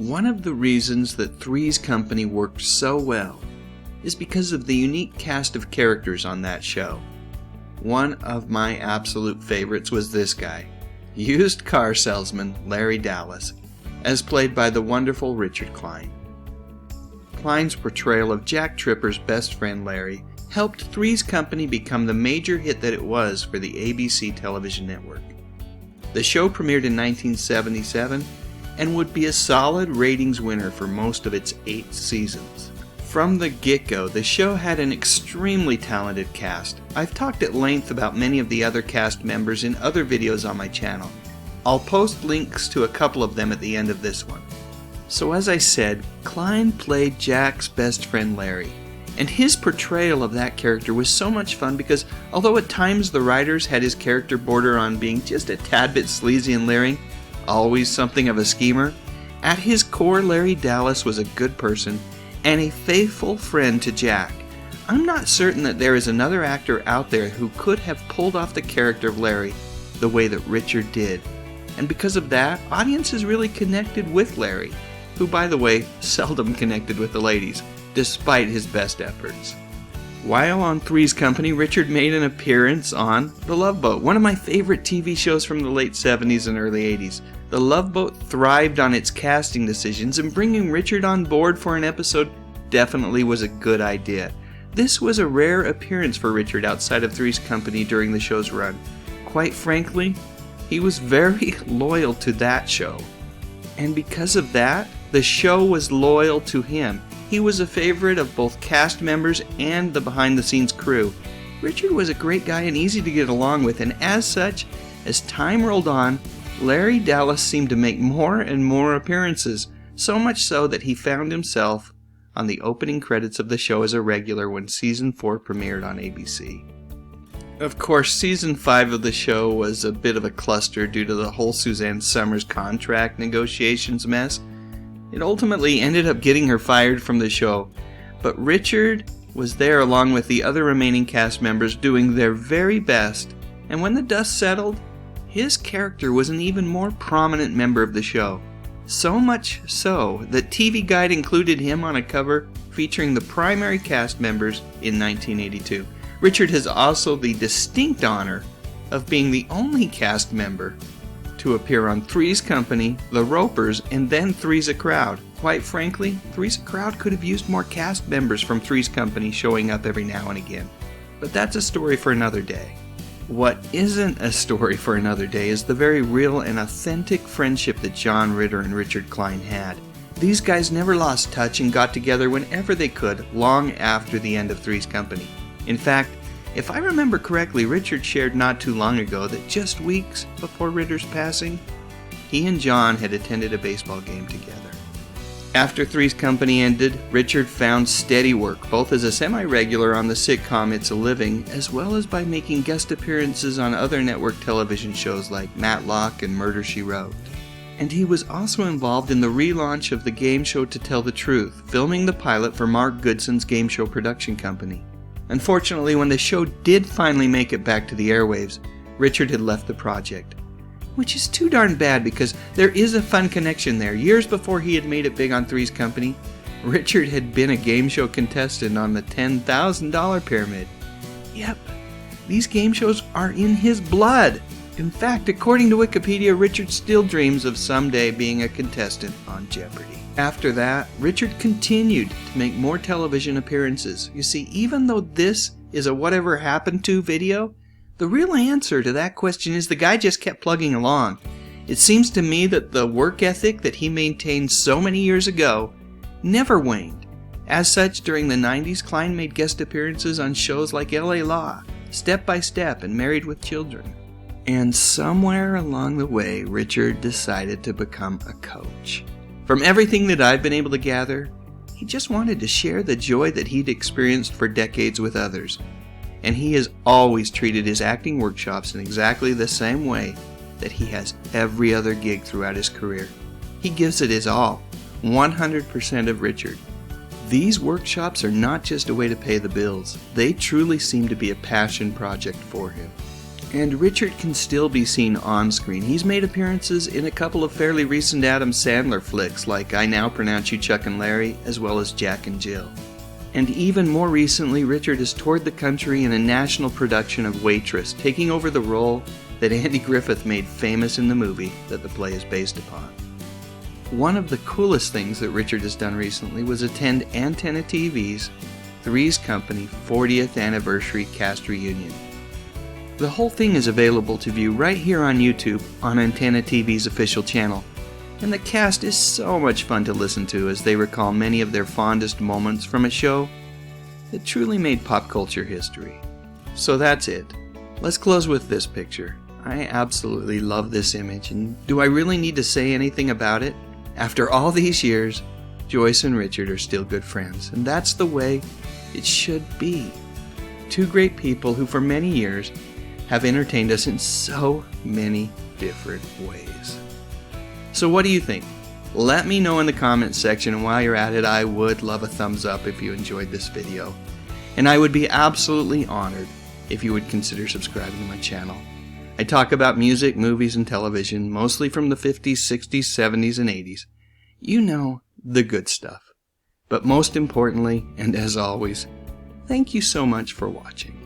One of the reasons that Three's Company worked so well is because of the unique cast of characters on that show. One of my absolute favorites was this guy, used car salesman Larry Dallas, as played by the wonderful Richard Kline. Kline's portrayal of Jack Tripper's best friend Larry helped Three's Company become the major hit that it was for the ABC television network. The show premiered in 1977 and would be a solid ratings winner for most of its 8 seasons. From the get-go, the show had an extremely talented cast. I've talked at length about many of the other cast members in other videos on my channel. I'll post links to a couple of them at the end of this one. So as I said, Kline played Jack's best friend Larry, and his portrayal of that character was so much fun because although at times the writers had his character border on being just a tad bit sleazy and leering, always something of a schemer, at his core Larry Dallas was a good person and a faithful friend to Jack. I'm not certain that there is another actor out there who could have pulled off the character of Larry the way that Richard did. And because of that, audiences really connected with Larry, who by the way, seldom connected with the ladies, despite his best efforts. While on Three's Company, Richard made an appearance on The Love Boat, one of my favorite TV shows from the late 70s and early 80s. The Love Boat thrived on its casting decisions, and bringing Richard on board for an episode definitely was a good idea. This was a rare appearance for Richard outside of Three's Company during the show's run. Quite frankly, he was very loyal to that show. And because of that, the show was loyal to him. He was a favorite of both cast members and the behind-the-scenes crew. Richard was a great guy and easy to get along with, and as such, as time rolled on, Larry Dallas seemed to make more and more appearances, so much so that he found himself on the opening credits of the show as a regular when Season 4 premiered on ABC. Of course, Season 5 of the show was a bit of a cluster due to the whole Suzanne Summers contract negotiations mess. It ultimately ended up getting her fired from the show, but Richard was there along with the other remaining cast members doing their very best, and when the dust settled, his character was an even more prominent member of the show. So much so that TV Guide included him on a cover featuring the primary cast members in 1982. Richard has also the distinct honor of being the only cast member to appear on Three's Company, The Ropers, and then Three's a Crowd. Quite frankly, Three's a Crowd could have used more cast members from Three's Company showing up every now and again. But that's a story for another day. What isn't a story for another day is the very real and authentic friendship that John Ritter and Richard Kline had. These guys never lost touch and got together whenever they could, long after the end of Three's Company. In fact, if I remember correctly, Richard shared not too long ago that just weeks before Ritter's passing, he and John had attended a baseball game together. After Three's Company ended, Richard found steady work, both as a semi-regular on the sitcom It's a Living, as well as by making guest appearances on other network television shows like Matlock and Murder, She Wrote. And he was also involved in the relaunch of the game show To Tell the Truth, filming the pilot for Mark Goodson's game show production company. Unfortunately, when the show did finally make it back to the airwaves, Richard had left the project. Which is too darn bad because there is a fun connection there. Years before he had made it big on Three's Company, Richard had been a game show contestant on the $10,000 Pyramid. Yep, these game shows are in his blood. In fact, according to Wikipedia, Richard still dreams of someday being a contestant on Jeopardy! After that, Richard continued to make more television appearances. You see, even though this is a whatever happened to video, the real answer to that question is the guy just kept plugging along. It seems to me that the work ethic that he maintained so many years ago never waned. As such, during the 90s, Kline made guest appearances on shows like LA Law, Step by Step, and Married with Children. And somewhere along the way, Richard decided to become a coach. From everything that I've been able to gather, he just wanted to share the joy that he'd experienced for decades with others. And he has always treated his acting workshops in exactly the same way that he has every other gig throughout his career. He gives it his all, 100% of Richard. These workshops are not just a way to pay the bills. They truly seem to be a passion project for him. And Richard can still be seen on screen. He's made appearances in a couple of fairly recent Adam Sandler flicks like I Now Pronounce You Chuck and Larry, as well as Jack and Jill. And even more recently, Richard has toured the country in a national production of Waitress, taking over the role that Andy Griffith made famous in the movie that the play is based upon. One of the coolest things that Richard has done recently was attend Antenna TV's Three's Company 40th Anniversary Cast Reunion. The whole thing is available to view right here on YouTube on Antenna TV's official channel, and the cast is so much fun to listen to as they recall many of their fondest moments from a show that truly made pop culture history. So that's it. Let's close with this picture. I absolutely love this image, and do I really need to say anything about it? After all these years, Joyce and Richard are still good friends, and that's the way it should be. Two great people who for many years have entertained us in so many different ways. So what do you think? Let me know in the comments section, and while you're at it, I would love a thumbs up if you enjoyed this video. And I would be absolutely honored if you would consider subscribing to my channel. I talk about music, movies, and television, mostly from the 50s, 60s, 70s, and 80s. You know, the good stuff. But most importantly, and as always, thank you so much for watching.